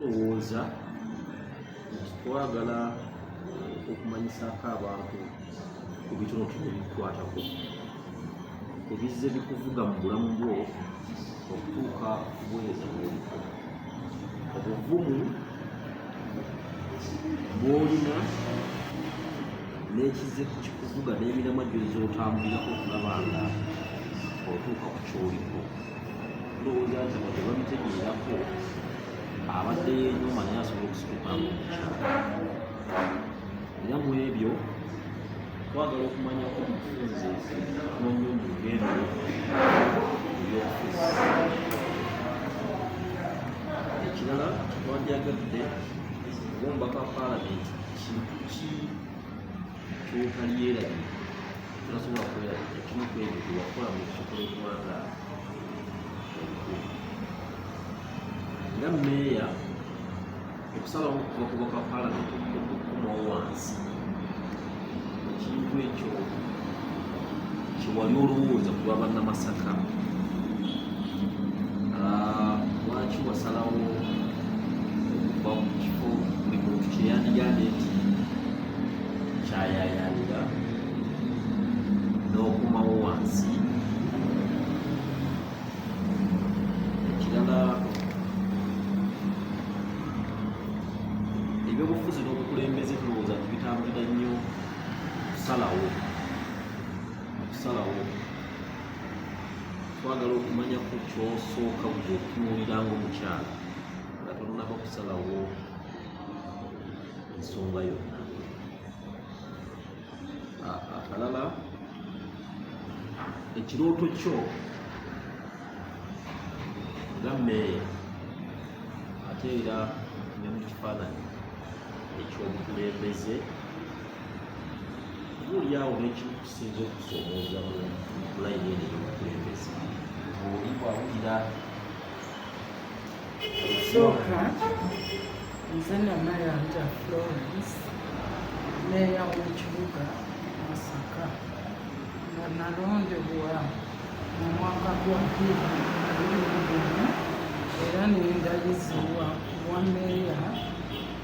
Ndowooza twagala okumanyisako abantu ku bitonotono ebikwatako ebizze bikuvuga mu bulamu bwo okutuuka bweza bwoliko obuvumu bwolina n'ekizze kikuvuga n'emiramwa gy'ozotambulirako okulaba nga otuuka ku kyoliko. Ndowooza nti abo tebabitegeerako abadde yenyuma naye asobola okusituka ng'omukyala. Era mu ebyo twagala okumanyako obufunze nnyo mu ngendo ebyobufuzi. Ekirala twandyagadde ng'omubaka wa paalamenti kintu ki ky'otalierabye totasobola kwerabira ekimu ku ebyo bye wakola mu kikola eggwanga ekikulu. Nga mmeeya okusalawo okuva ku bubaka bwa paalamenti okukomawo wansi ekintu ekyo kyewali olowooza ku lwa bannamasaka lwaki wasalawo okuva mu kifo buli muntu kyeyandigambye nti kyayayaanira n'okomawo wansi. Ekirala ebyobufuzi n'obukulembeze tulowooza nti bitambulira nnyo okusalawo. Twagala okumanyako ky'osooka buli okutunuulira ng'omukyala nga tonaba kusalawo ensonga yonna. Akalala ekirooto kyo nga mmeeya ate era ne mu kifaananyi ekyobukulembeze obaolyawo n'ekimu kusinza okusoomooza mu layini eno ey'obukulembeze oli bwawulira. Sooka nze Namayanja Florence, mmeeya w'ekibuga Masaka, nga nalondebwa mu mwaka gwa 2021 era nendayizibwa ku bwa mmeeya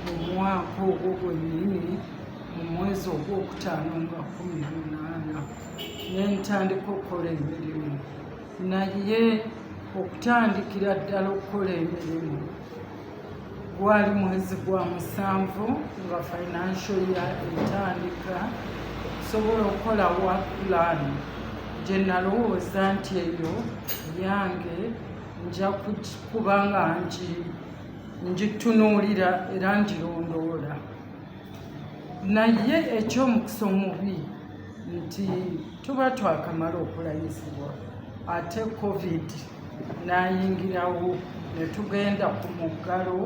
mu mwaka ogwo gwennyini mu mwezi ogwokutaano nga 18 nentandika okukola emirimu. Naye okutandikira ddala okukola emirimu gwali mwezi gwa 7 nga financial year etandika okusobola okukola work plan gye nalowooza nti eyo yange nja kuba nga ngitunuulira era ngirondoola. Naye ekyomukisa omubi nti tuba twakamala okulayizibwa ate covid n'ayingirawo ne tugenda ku muggalo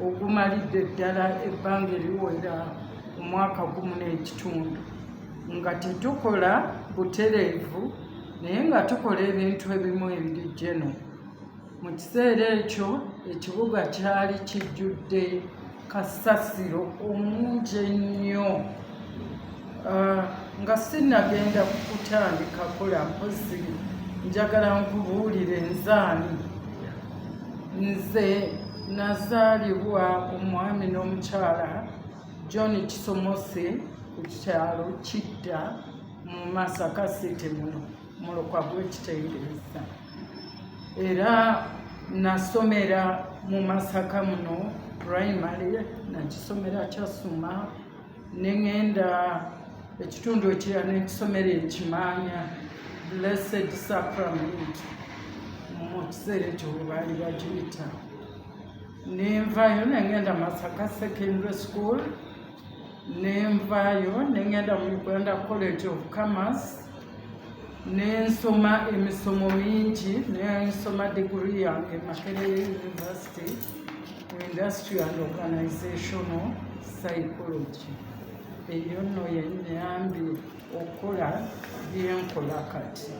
ogumalidde ddala ebbanga eriwera omwaka gumu n'ekitundu nga tetukola butereevu naye nga tukola ebintu ebimu ebiri jeno. Mu kiseera ekyo ekibuga kyali kijjudde kasasiro omungi ennyo nga sinnagenda kukutandika kola mpozi njagala nkubuulire nzaani. Nze nazaalibwa omwami n'omukyala John Kisomose ku kyalo Kidda mu Masaka City mu lukwa gw'ekiteereeza, era nasomera mu Masaka muno primary nakisomera Kyasuma neŋŋenda ekitundu ekirala nekisomera ekimanya Blessed Sacrament mu kiseera ekyo bwe baali bagiyita. Nenvaayo neŋŋenda Masaka Secondary School, nenvaayo neŋŋenda mu Uganda College of Commerce nensoma emisomo mingi, nensoma degree yange Makerere University mu Industry and Organizational Psychology. Eyo nno yenyambye okukola byenkola kati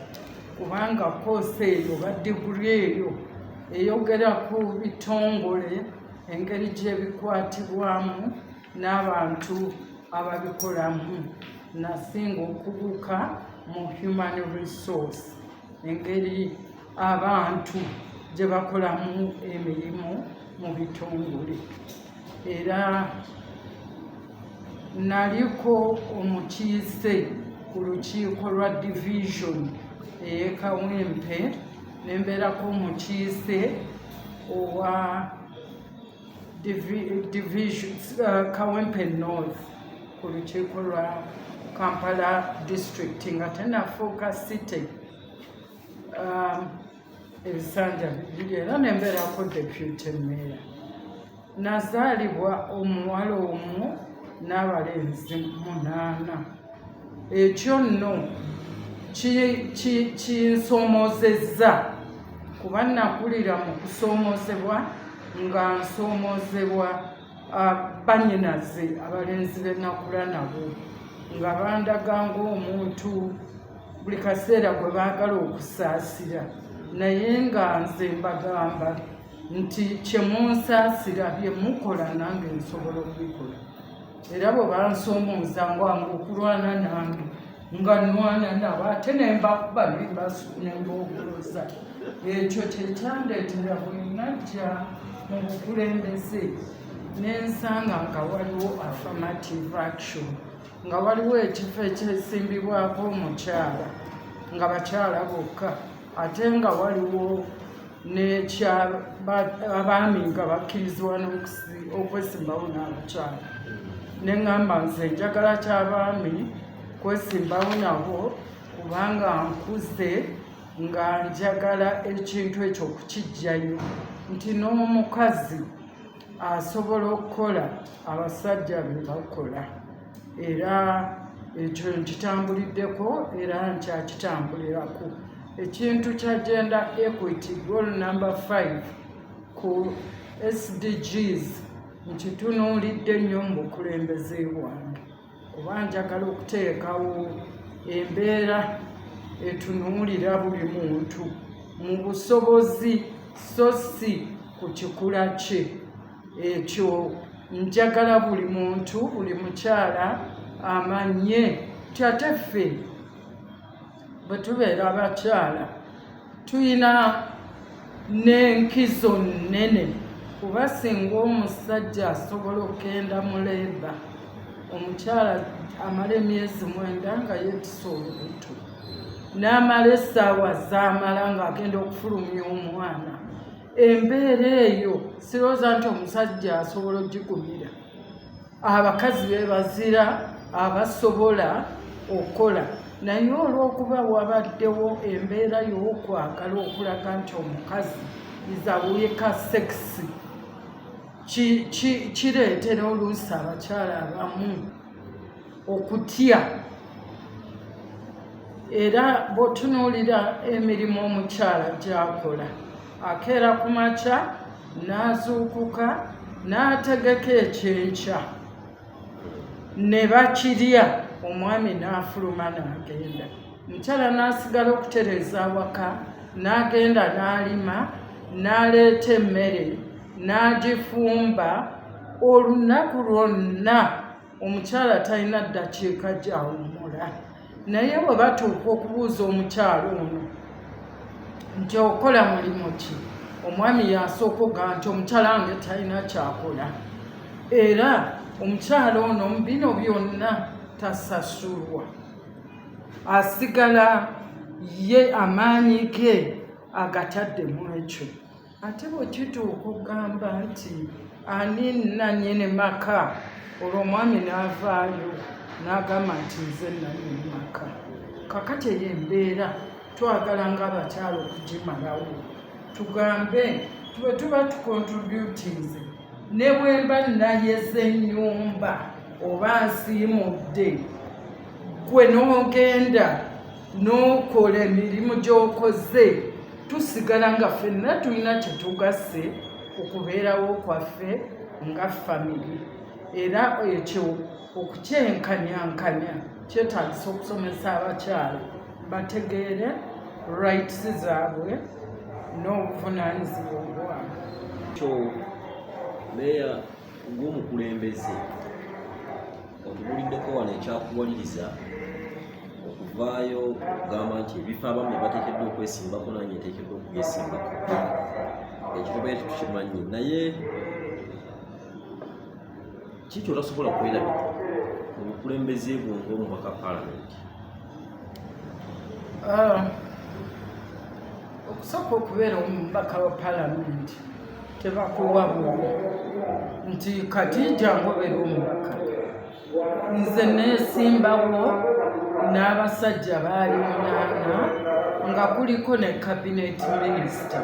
kubanga koosi eyo ba degree eyo eyogera ku bitongole engeri gyebikwatibwamu n'abantu ababikolamu. Nasinga okubuuka mu human resource engeri abantu gye bakolamu emirimu mu bitongole. Era naliko omukiise ku lukiiko lwa division Kawempe, nembeerako omukiise owa division Kawempe North ku lukiiko lwa Kampala district nga tenafuuka city ebisanja bibiri, era nembeerako deputy mayor. Nazaalibwa omuwala omu n'abalenzi 8. Ekyo nno kinsoomozezza kuba nakulira mu kusoomozebwa nga nsoomozebwa bannyinaze abalenzi be nakula nabo nga bandaga ng'omuntu buli kaseera gwe baagala okusaasira, naye nga nze mbagamba nti kyemunsaasira bye mukola nange nsobola okubikola. Era bwe bansoomooza ngwange okulwana nange nga nwana nabo ate nembakuba nembogoloza. Ekyo kyekyandeetera bwe najja mu bukulembeze nensanga nga waliwo affirmative action, nga waliwo ekifo ekyesimbibwako omukyala nga bakyala bokka, ate nga waliwo abaami nga bakkirizibwa okwesimbawo n'abakyala. Neŋŋamba nze njagala ky'abaami kwesimbawo nabo kubanga nkuze nga njagala ekintu ekyo okukijjayo nti n'omukazi asobola okukola abasajja be bakola. Era ekyo nkitambuliddeko era nkyakitambulirako. Ekintu kya gender equity goal number 5 ku SDGs nkitunuulidde nnyo mu bukulembeze bwange kuba njagala okuteekawo embeera etunuulira buli muntu mu busobozi so si ku kikula kye. Ekyo njagala buli muntu, buli mukyala amanye ti ate ffe bwe tubeera abakyala tuyina n'enkizo nnene kuba singa omusajja asobola okgenda mu leeba, omukyala amala emyezi 9 nga yeetisa olubuto, n'amala essaawa zaamala ng'agenda okufulumya omwana. Embeera eyo sirowooza nti omusajja asobola ogigumira. Abakazi be bazira abasobola okukola, naye olw'okuba wabaddewo embeera y'okwagala okulaga nti omukazi izawuyeka sekisi, kireetera oluusi abakyala abamu okutya. Era bw'otunuulira emirimu omukyala gy'akola, akeera ku makya n'azuukuka n'ategeka ekyenkya ne bakirya, omwami n'afuluma n'agenda. Omukyala n'asigala okutereeza awaka, n'agenda n'alima, n'aleeta emmere n'agifumba. Olunaku lwonna omukyala talina ddakiika gy'awummula. Naye bwe batuuka okubuuza omukyala ono nti okola mulimu ki, omwami yasooka okugaa nti omukyala wange talina kyakola. Era omukyala ono mu bino byonna tasasulwa, asigala ye amaanyi ge agatadde mu ekyo. Ate bwe kituuka okugamba nti ani nannyini maka, olwo omwami n'avaayo n'agamba nti nze nannyini maka. Kakati eyo embeera twagala ng'abakyala okugimalawo. Tugambe bwe tuba tukontributinze, ne bwe mba nayeza ennyumba oba nsiimudde, gwe n'ogenda n'okola emirimu gy'okoze, tusigala nga ffenna tulina kye tugasse okubeerawo kwaffe nga famire. Era ekyo okukyenkanyankanya kyetaagisa okusomesa abakyala bategeere rights zaabwe n'obuvunaanyizibwa obwabwe. Kyo meya ng'omukulembeze otubuliddeko wano ekyakuwaliriza okuvaayo okugamba nti ebifo abamu bateekeddwa okwesimbako nange nteekeddwa okubyesimbako. ekitubaye tukimanyi naye kiki olasobola kwerabira mu bukulembeze bwo ng'omubaka paalamenti? Okusooka okubeera omubaka wa paalamenti tebakuwa bubi nti kati jangu obeera omubaka. Nze neesimbawo n'abasajja baali 8 nga kuliko ne cabinet minister.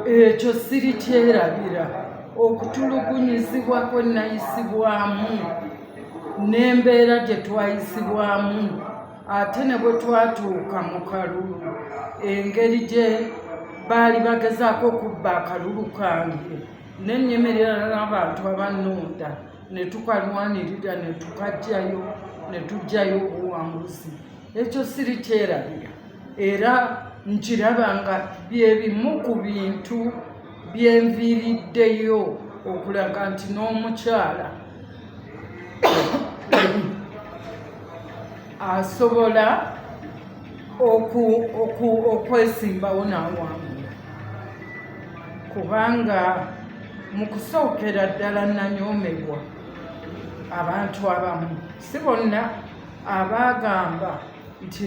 Ekyo siri kyerabira, okutulugunyizibwa kwe nayisibwamu n'embeera gye twayisibwamu, ate ne bwe twatuuka mu kalulu engeri gye baali bagezaako okubba akalulu kange n'ennyemerera n'abantu abannonda ne tukalwanirira ne tukajjayo ne tujjayo obuwanguzi. Ekyo siri kyerabira era nkiraba nga byebimu ku bintu byenviiriddeyo okulaga nti n'omukyala asobola okwesimbawo n'awangula, kubanga mu kusookera ddala nanyoomebwa abantu abamu, si bonna, abaagamba nti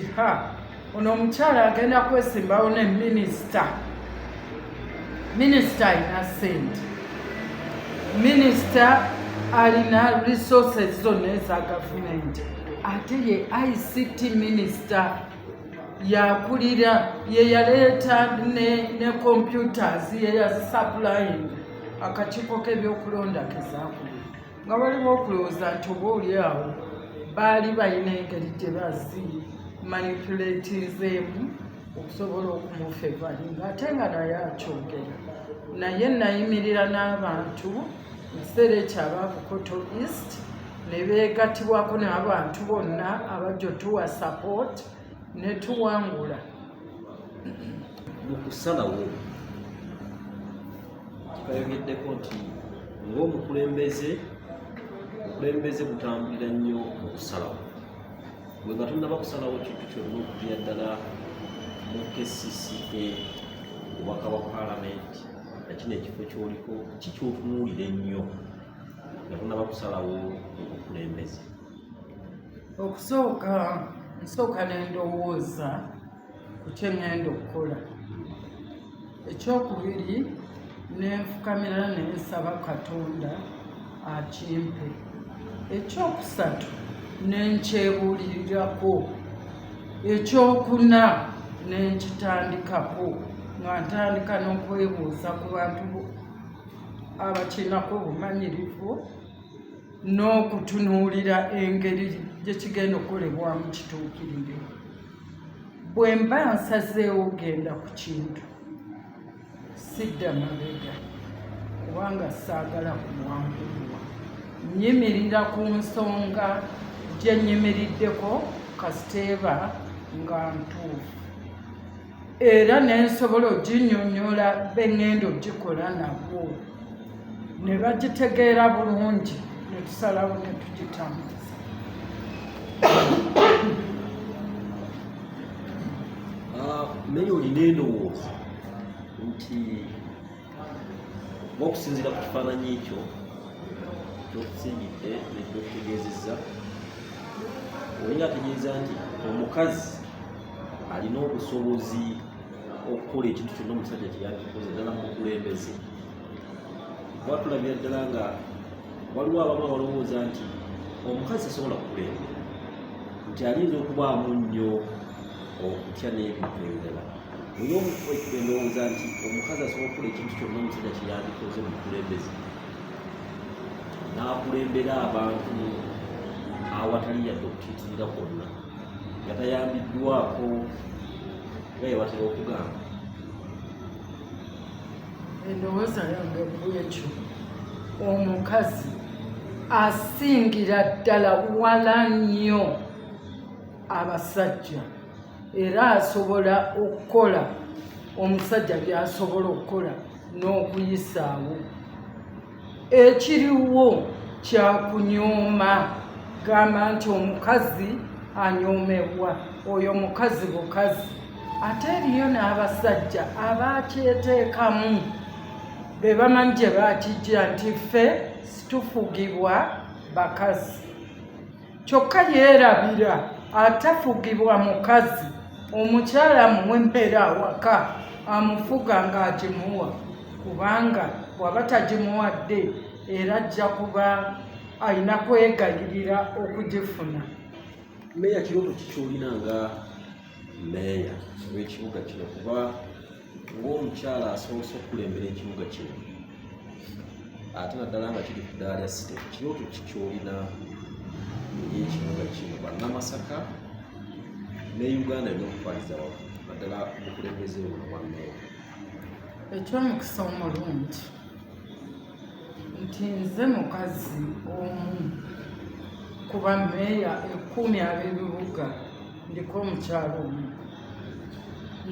ono omukyala agenda kwesimbawo ne minisita alina ssente, minisita alina resources zonna eza gavumenti, ate ye ICT minisita yakulira, ye yaleeta ne computers ye yazisupplying akakiiko k'ebyokulonda kezaakulira, nga waliwo okulowooza nti oba oli awo baali balina engeri gye bazi manipulatinzeemu okusobola okumufevalinga, ate nga naye akyogera. Naye nayimirira n'abantu mu kiseera ekyo ababukoto east ne beegattibwako n'abantu bonna abajja otuwa support ne tuwangula. Mu kusalawo kikayogeddeko nti ng'omukulembeze gutambulira nnyo mu kusalawo. Bwe nga tonnaba kusalawo kintu kyonna okuviira ddala mu KCCA obubaka bwa paalamenti nakino ekifo ky'oliko, kikyotunuulira ennyo nga tonnaba kusalawo obukulembeze? Nsooka n'endowooza ku kye ŋŋenda okukola. Ekyokubiri nenfukamira ne nsaba Katonda akimpe. Ekyokusatu nenkyebuulirirako. Ekyokuna nenkitandikako nga ntandika n'okwebuuza ku bantu abakirinako obumanyirivu n'okutunuulira engeri gye kigenda okukolebwamu kituukirire. Bwe mba nsazeewo genda ku kintu sidda mabega kubanga saagala kuwangulwa. Nyimirira ku nsonga gye nyimiriddeko kasiteeba nga ntuufu era nensobola oginnyonnyola b'eŋŋenda ogikola nabo ne bagitegeera bulungi ne tusalawo ne tugitambuza. Naye olina endowooza nti okusinziira ku kifaananyi ekyo kyokusingidde nekyokutegeezezza, olinga ategeeza nti omukazi alina obusobozi okukola ekintu kyonna omusajja kyeyandikoze ddala mu bukulembeze. Kuba tulabira ddala nga waliwo abamu abalowooza nti omukazi asobola kukulembera, nti alinza okubaamu nnyo okutya n'ebintu ebirala. Naye endowooza nti omukazi asobola okukola ekintu kyonna omusajja kyeyandikoze mu bukulembeze, n'akulembera abantu awatali yadde okutiitirira kwonna, nga tayambiddwako nga ye batera okugamba. Endowooza yange bwekyo, omukazi asingira ddala wala nnyo abasajja era asobola okukola omusajja by'asobola okukola n'okuyisaawo. Ekiriwo kyakunyooma, gamba nti omukazi anyoomebwa, oyo mukazi bukazi. ate eriyo n'abasajja abakyeteekamu be bamanyi gye bakijja nti ffe situfugibwa bakazi kyokka yeerabira atafugibwa mukazi omukyala muwe emmere awaka amufuga ng'agimuwa kubanga bw'aba tagimuwadde era ajja kuba alina kwegayirira okugifuna. Meeya kirooto kikyolina nga meeya w'ekibuga kino kuba ng'omukyala asoose okulembera ekibuga kino ate naddala nga kiri ku ddaala lya site kirooto kikyolina ekibuga kino bannamasaka ne Uganda erina okutwaliza wamu naddala obukulembeze buno bwa meeya. Eky'omukisa omulungi nti nze mukazi omu kuba meeya 10 ab'ebibuga ndiko omukyalo omu.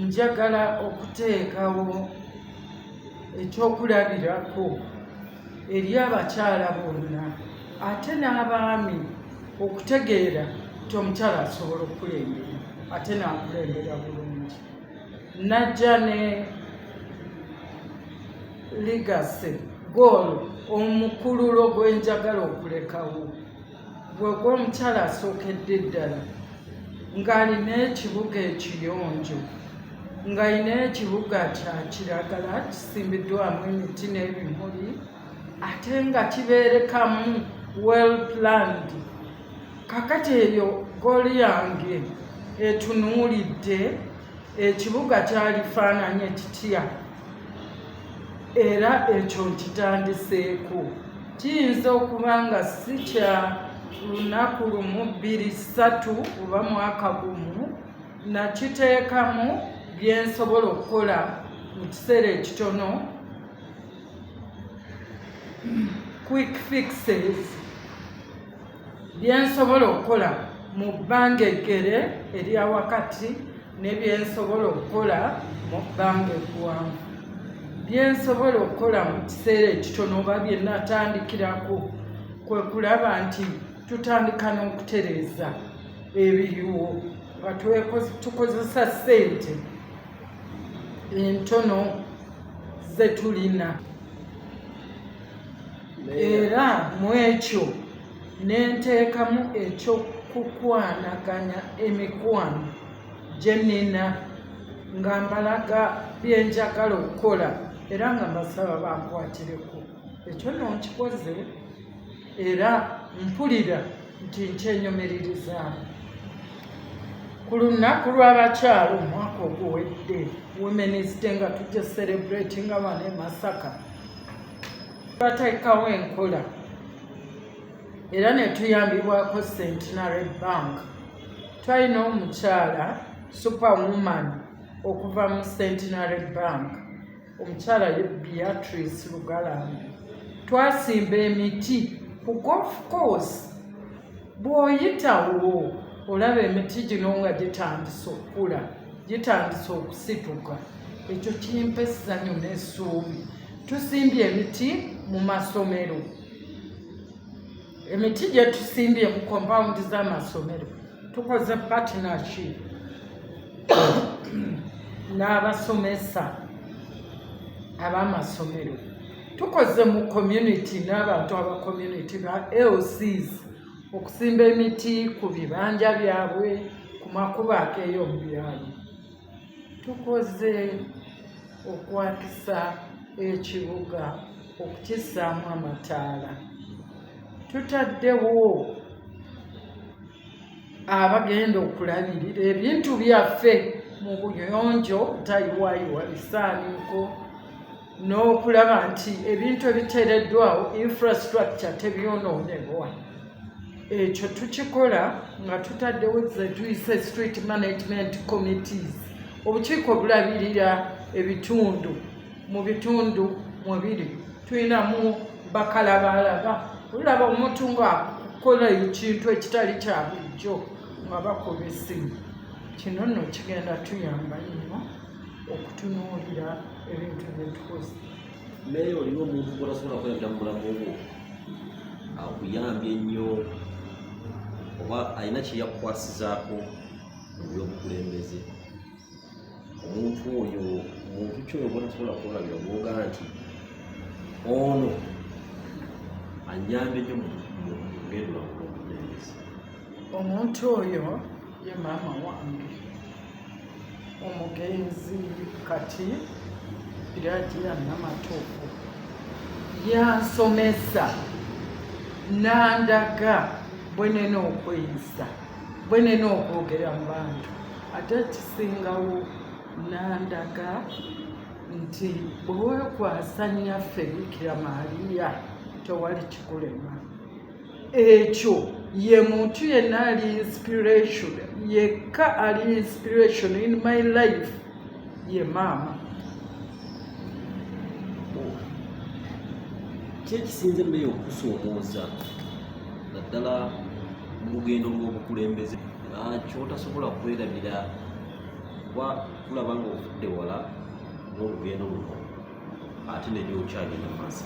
Njagala okuteekawo ekyokulabirako eri abakyala bonna ate n'abaami okutegeera nti omukyala asobola okulembera ate n'akulembera bulungi. Najja ne ligase goal omukululo gwenjagala okulekawo bwegwa omukyala asookedde ddala ng'alina ekibuga ekiyonjo ng'alina ekibuga kya kiragala kisimbiddwamu emiti n'ebimuli ate nga kibeerekamu well planned. Kakati eyo gooli yange etunuulidde ekibuga kyalifaananye kitya era ekyo nkitandiseeko. Kiyinza okuba nga si kya lunaku lumu 2 3 oba mwaka gumu nakiteekamu byensobola okukola mu kiseera ekitono quick fixes byensobola okukola mu bbanga eggere erya wakati ne byensobola okukola mu bbanga eggwanvu. Byensobola okukola mu kiseera ekitono oba bye natandikirako kwe kulaba nti tutandika n'okutereeza ebiriwo nga tukozesa ssente entono ze tulina. Era mu ekyo nenteekamu ekyokukwanaganya emikwano gye nnina nga mbalaga byenjagala okukola era nga mbasaba bankwatireko. Ekyo nno nkikoze era mpulira nti nkyenyomererizaamu. Ku lunaku lw'abakyala omwaka oguwedde Women's Day nga tujja celebratinga wano e Masaka twateekawo enkola era ne tuyambibwako Centenary Bank. Twalina omukyala superwoman okuva mu Centenary Bank, omukyala ye Beatrice Lugalambi. Twasimba emiti ku golf course. Bw'oyitawo olaba emiti gino nga gitandise okukula gitandise okusituka. Ekyo kimpa essanyu n'essuubi. Tusimbye emiti mu masomero. Emiti gye tusimbye mu compound z'amasomero tukoze partnership n'abasomesa ab'amasomero. Tukoze mu community n'abantu aba community ba LCs okusimba emiti ku bibanja byabwe ku makubo ageeyo mu byalo. Tukoze okwakisa ekibuga okukissaamu amataala. Tutaddewo abagenda okulabirira ebintu byaffe mu buyonjo tayiwayiwa bisaaniiko n'okulaba nti ebintu ebiteereddwawo infrastructure tebyonoonebwa. Ekyo tukikola nga tutaddewo ze tuyise street management committees, obukiiko bulabirira ebitundu mu bitundu mwebiri. Tulinamu bakalabalaba olaba omuntu ng'akola ekintu ekitali kya bulijjo nga bakuba essimu. Kino nno kigenda tuyamba nnyo okutunuulira ebintu bye tukoze. Meeya olina omuntu gw'otasobola kweyambira mu bulamu obwo akuyambye ennyo oba alina kye yakukwasizaako mu by'obukulembeze? omuntu oyo omuntu kyoyo bonasobola kulabira bwoga nti ono anyambe nnyo mu lugendo lwange olw'obukulembeze. Omuntu oyo ye maama wange omugenzi kati Piratia Namatovu yansomesa nandaga bwenena okweyisa bwenena okwogera mu bantu ate kisingawo nandaga nti bwewekwasa nnyaffe Bikira Maria tewali kikulema. Ekyo ye muntu yenna ali inspiration yekka ali inspiration in my life ye maama. Kyekisinze mbeeyo okusoomooza naddala mu lugendo lw'obukulembeze kyotasobola kwerabira kuba tulaba nga ovudde wala n'olugendo luno ate nebyokyagenda mu maaso.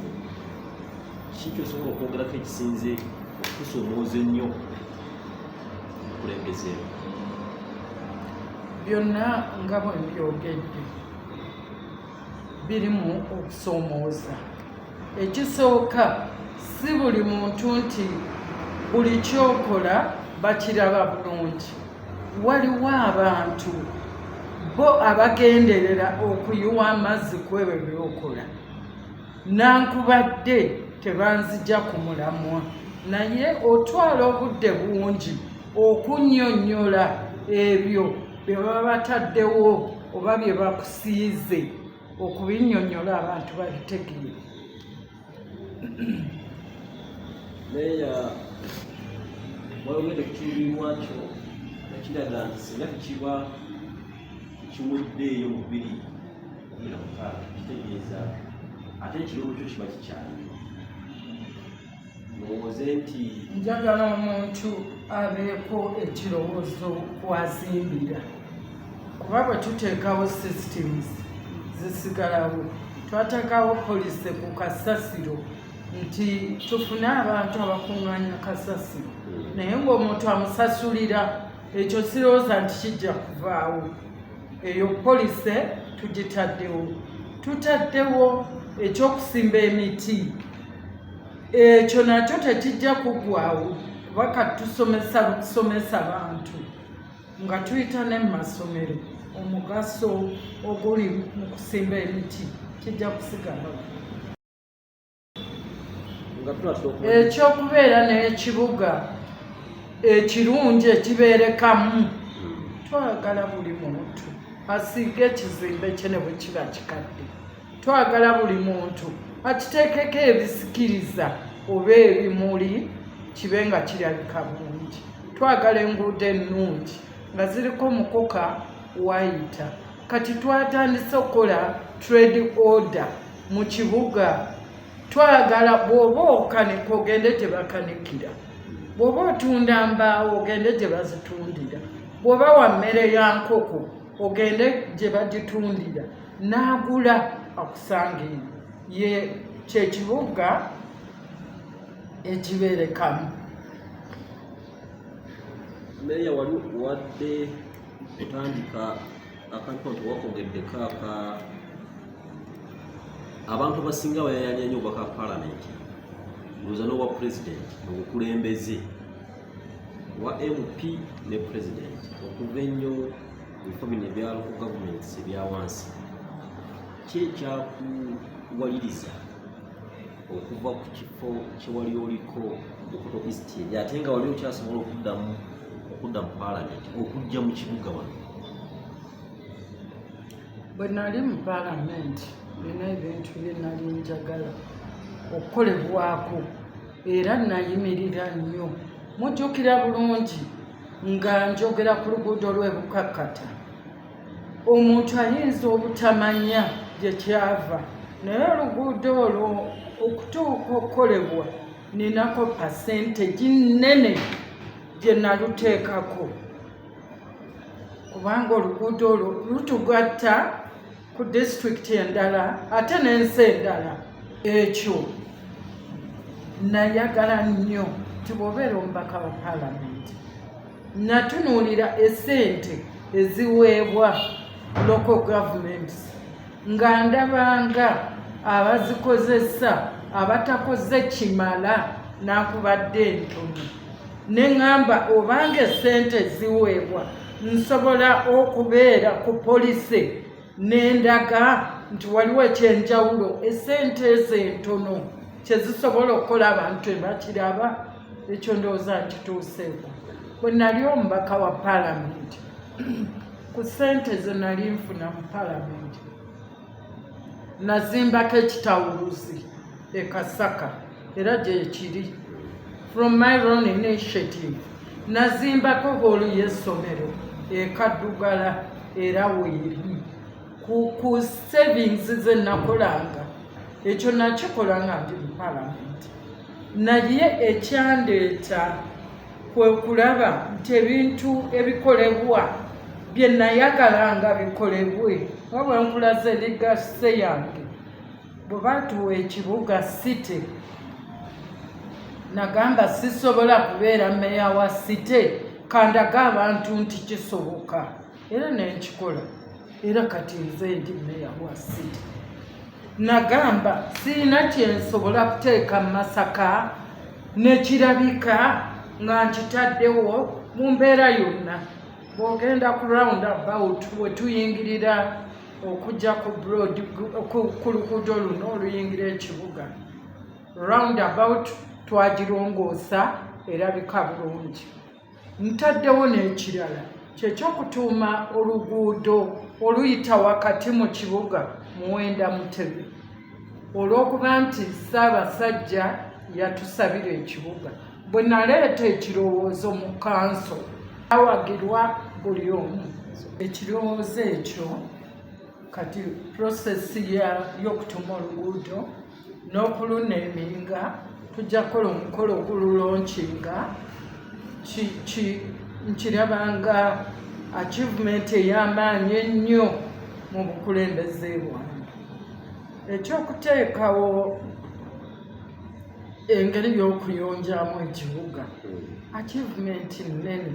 Ki kyosobola okwogerako ekisinze okusoomooza ennyo obukulembeze? Byonna nga bwe mbyogedde birimu okusoomooza. Ekisooka si buli muntu nti buli kyokola bakiraba bulungi. Waliwo abantu bo abagenderera okuyiwa amazzi ku ebyo byokola nankubadde tebanzija ku mulamwa, naye otwala obudde bungi okunnyonnyola ebyo bye baba bataddewo oba bye bakusiize okubinnyonnyola abantu babitegeere. Meya wayogedde ku kiruubirirwa kyo ekiraga nti singa tekiba kiweddeeyo mu 2026 kitegeeza ate ekirungo kyo kiba kikyali. Ndowooze nti njagala omuntu abeeko ekirowoozo kwazimbira, kuba bwe tuteekawo systems zisigalawo. Twateekawo poliisi ku kasasiro nti tufune abantu abakuŋŋaanya kasasiro, naye ng'omuntu amusasulira ekyo sirowooza nti kijja kuvaawo. Eyo poliisi tugitaddewo. Tutaddewo ekyokusimba emiti, ekyo nakyo tekijja kuggwaawo kuba kati tusomesa bantu nga tuyita ne mu masomero. Omugaso oguli mu kusimba emiti kijja kusigalawo. Ekyokubeera n'ekibuga ekirungi ekibeerekamu, twagala buli muntu asiige ekizimbe kye ne bwe kiba kikadde. Twagala buli muntu akiteekeko ebisikiriza oba ebimuli kibe nga kirabika bulungi. Twagala enguudo ennungi nga ziriko mukoka wayita. Kati twatandise okukola trade order mu kibuga. Twagala bw'oba okanika ogende gye bakanikira, bw'oba otunda mbaawo ogende gye bazitundira, bw'oba wa mmere ya nkoko ogende gye bagitundira, n'agula akusanga eyo. Ye kyekibuga ekibeerekamu. Meya wali wadde otandika akantu nti wakogeddeko abantu abasinga bayayanya nnyo obubaka palamenti ndowooza n'obwa pulezidenti obukulembeze wa MP ne pulezidenti okuva ennyo bifo bino ebya local governments ebya wansi. Ki ekyakuwaliriza okuva ku kifo kye wali oliko Bukoto East eri ate nga wali okyasobola okudda mu palamenti okujja mu kibuga wano? Bwe nali mu palamenti nina ebintu bye nali njagala okukolebwako era nayimirira nnyo. Mujjukira bulungi nga njogera ku luguudo lw'Ebukakkata. Omuntu ayinza obutamanya gye kyava, naye oluguudo olwo okutuuka okukolebwa ninako percentage nnene gye naluteekako, kubanga oluguudo olwo lutugatta ku disitulikiti endala ate n'ensi endala. Ekyo nayagala nnyo nti bw'obeera omubaka wa palamenti, natunuulira essente eziweebwa local governments nga ndabanga abazikozesa abatakoze kimala nakubadde entono neŋŋamba obange sente ziweebwa nsobola okubeera ku polisi nendaga nti waliwo ekyenjawulo esente ezo entono kyezisobola okukola abantu ebakiraba ekyo ndowooza nkituuseeko bwe nali omubaka wa paalamenti ku sente ze nali nfuna mu paalamenti nazimbako ekitawuluzi e Masaka era gyekiri from my own initiative nazimbako hoolu y'essomero e Kaddugala era weeri ku savings ze nakolanga ekyo nakikolanga ndi mu paalamenti naye ekyandeeta kwe kulaba nti ebintu ebikolebwa bye nayagalanga bikolebwe wabula nkulaze ligase yange bwe batuwa ekibuga city nagamba sisobola kubeera meya wa city kandaga abantu nti kisoboka era nenkikola era kati nze ndi meya wa city nagamba sirina kyensobola kuteeka Masaka nekirabika nga nkitaddewo mu mbeera yonna bw'ogenda ku round about we tuyingirira okujja ku broad ku luguudo luno oluyingira ekibuga round about twagirongoosa erabika bulungi ntaddewo n'ekirala kyekyokutuuma oluguudo oluyita wakati mu kibuga Muwenda Mutebe olw'okuba nti Ssaabasajja yatusabira ekibuga bwe naleeta ekirowoozo mu kanso awagirwa buli omu ekirowoozo ekyo kati prosesi y'okutuuma oluguudo n'okuluneeminga tujja kukola omukolo ogululonkinga nkirabanga achievement ey'amaanyi ennyo mu bukulembeze bwange ekyokuteekawo engeri y'okuyonjaamu ekibuga achievement nnene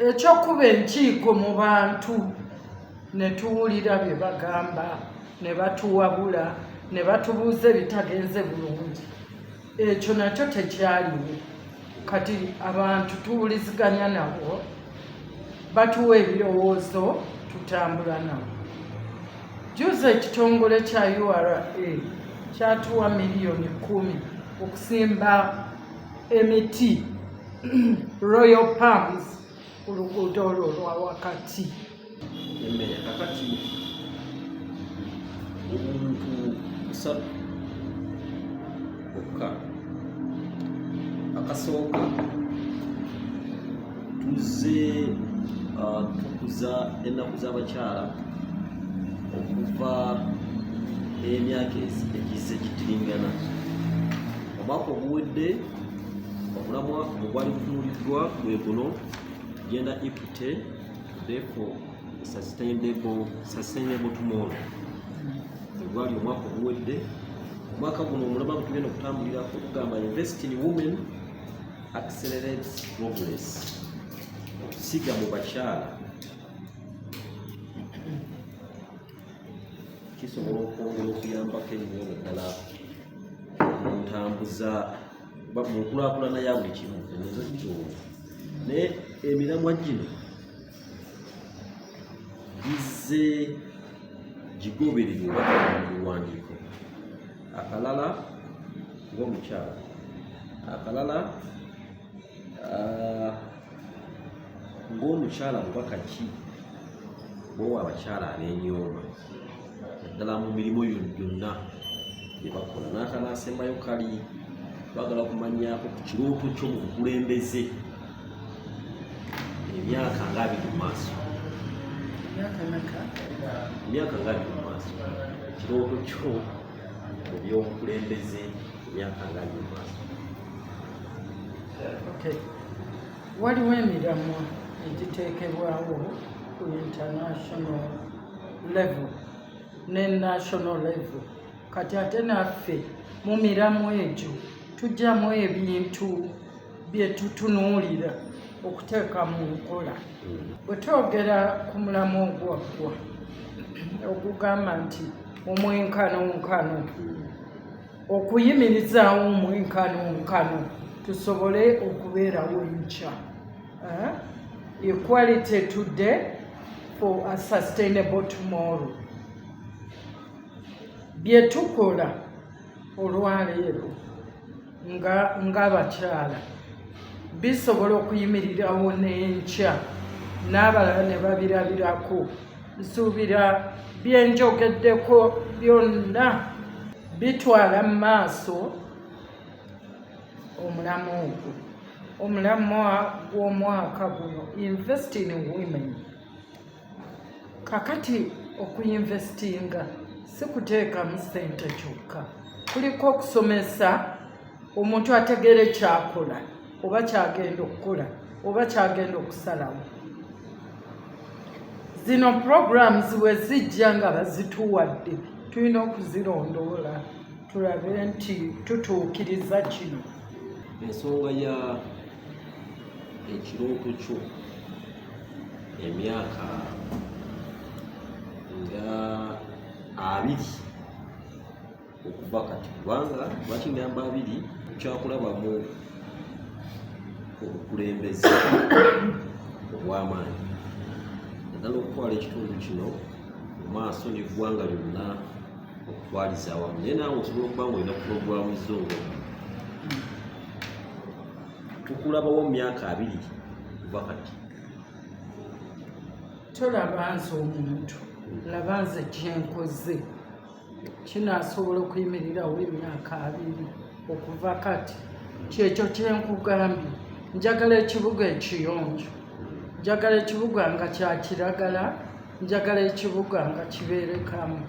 ekyokuba enkiiko mu bantu ne tuwulira bye bagamba ne batuwabula ne batubuuza ebitagenze bulungi ekyo nakyo tekyaliwo kati abantu tuwuliziganya nabo batuwa ebirowoozo tutambula nabo juuza ekitongole kya URA kyatuwa miliyoni 10 okusimba emiti Royal Palms ku luguudo olwo lwa wakati emmere kakati omuntu 3 okka akasooka tuzze tukuza ennaku z'abakyala okuva emyaka egize gitiringana omwaka oguwedde omulamwa ogwali gutunuuliddwa gwe guno tugenda equity therefore sustainable tomorrow gwali omwaka oguwedde omwaka guno omulamwa gutugenda okutambulirako okugamba invest in women accelerates progress okusiga mu bakyala kisobola okwongera okuyambako ennyo ddala mu ntambuza mu nkulaakulana ya buli kimu ezo kikiwo naye emiramwa gino gize gigobererwa mu biwandiiko akalala ng'omukyala akalala ng'omukyala mubaka ki bwowa abakyala ab'enyooma ddala mu mirimu yonna gye bakola n'akanaasembayo kali bagala kumanyako ku kirooto ky'omu bukulembeze emyaka nga 2 mu maaso emyaka nga 2 mu maaso kirooto kyo mu by'obukulembeze emyaka nga 2 mu maaso waliwo emiramwa egiteekebwawo ku international level ne national level kati ate naffe mu miramu egyo tujjamu ebintu bye tutunuulira okuteeka mu nkola. Bwe twogera ku mulamu ogwaggwa okugamba nti omwenkanonkano, okuyimirizaawo omwenkanonkano tusobole okubeerawo enkya. Equality today for a sustainable tomorrow. Bye tukola olwaleero ng'abakyala bisobola okuyimirirawo n'enkya n'abalala ne babirabirako. Nsuubira bye njogeddeko byonna bitwala mu maaso omulamu ogwo. Omulamu gw'omwaka guno, investing in women. Kakati okuyinvestinga si kuteekamu ssente kyokka, kuliko okusomesa omuntu ategeere kyakola oba kyagenda okukola oba kyagenda okusalawo. Zino programs bwe zijja nga bazituwadde tulina okuzirondoola tulabe nti tutuukiriza kino. Ensonga ya ekirooto kyo emyaka nga 20 okuva kati, kubanga bakingamba 20 kyakulabamu obukulembeze obw'amaanyi naddala okutwala ekitundu kino mu maaso n'eggwanga lyonna okutwaliza awamu. Naye naawe osobola okuba nga olina pulogulaamu zo tukulabawo mu myaka 2 kuva kati. Tolaba nze omuntu, laba nze kyenkoze kinaasobola okuyimirirawo emyaka 2 okuva kati. Kyekyo kyenkugambye, njagala ekibuga ekiyonjo, njagala ekibuga nga kya kiragala, njagala ekibuga nga kibeerekamu.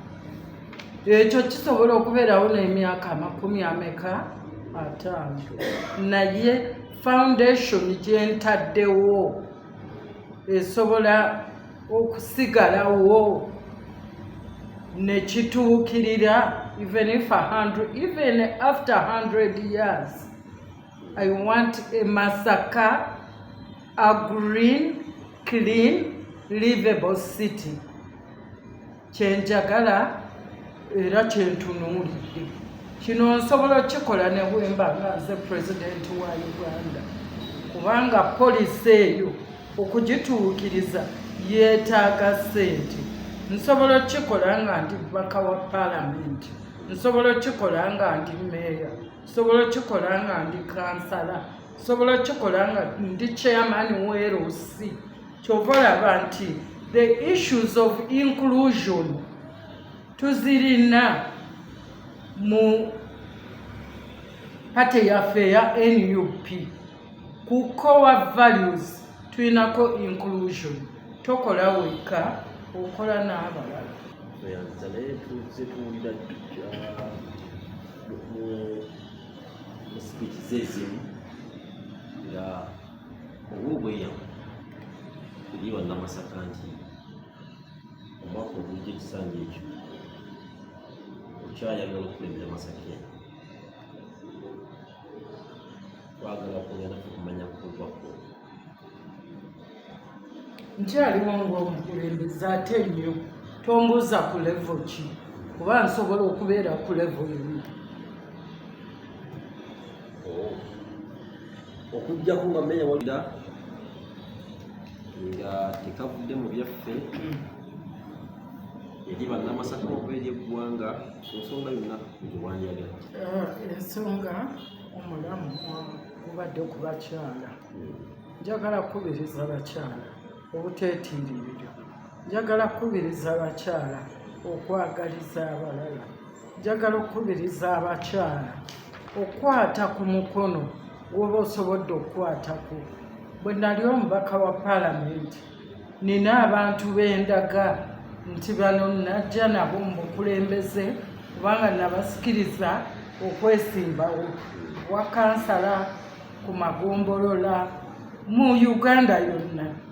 Ekyo kisobola okubeerawo n'emyaka 50, naye foundation gyentaddewo esobola okusigalawo ne kituukirira even after 100 years. I want a Masaka, a green, clean, livable city. Kyenjagala era kyentunuulidde. Kino nsobola kikola ne bwemba nga nze pulezidenti wa Uganda, kubanga poliisi eyo okugituukiriza yeetaaga ssente. Nsobola kikola nga ndi bubaka wa paalamenti, nsobola kikola nga ndi meeya, nsobola kikola nga ndi kansala, nsobola kikola nga ndi chairman w'LC. Kyova olaba nti the issues of inclusion tuzirina mu pate yaffe ya NUP. Ku core values tulinako inclusion. Tokola weka, okola n'abalala. Oyanza naye tuze tuwulira mu speech zezimu nga obwobweyamu eri wa Namasaka nti omwaka ogujja ekisanja ekyo okyayagala okulembera Masaka eno. Twagala kugenda kumanya kukwako. Nkyaliwo ng'omukulembeze ate nnyo tombuuza ku level ki, kuba nsobola okubeera ku level emu. Okujjako nga mmenya walira nga tekavudde mu byaffe eri bannamasaka oba eri eggwanga ku nsonga yonna gyewanjagala. Ensonga omulamu gubadde ku bakyala. Njagala kukubiriza abakyala obuteetiiririra, njagala kukubiriza abakyala okwagaliza abalala, njagala okukubiriza abakyala okukwata ku mukono gwoba osobodde okukwatako. Bwe nali omubaka wa paalamenti nina abantu bendaga nti bano najja nabo mu bukulembeze kubanga nabasikiriza okwesimbawo wa kansala ku magombolola mu Uganda yonna.